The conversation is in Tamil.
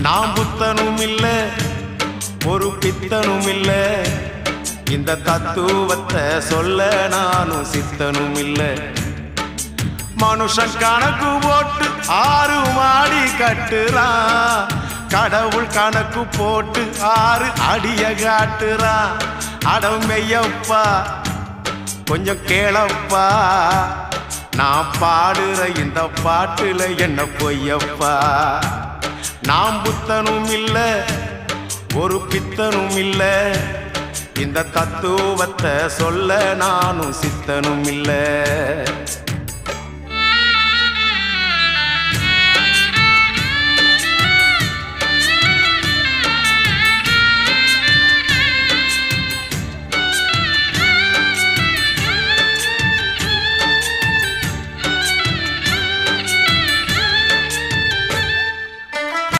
நான் புத்தனும் இல்ல ஒரு பித்தனும் இல்ல இந்த தத்துவத்தை சொல்ல நானும் சித்தனும் இல்ல மனுஷன் கணக்கு போட்டு 6 மாடி கட்டுறான் கடவுள் கணக்கு போட்டு 6 அடிய காட்டுறான் அடமையப்பா கொஞ்சம் கேளப்பா நான் பாடுற இந்த பாட்டுல என்ன பொய்யப்பா நான் புத்தனும் இல்ல ஒரு பித்தனும் இல்ல இந்த தத்துவத்தை சொல்ல நானும் சித்தனும் இல்ல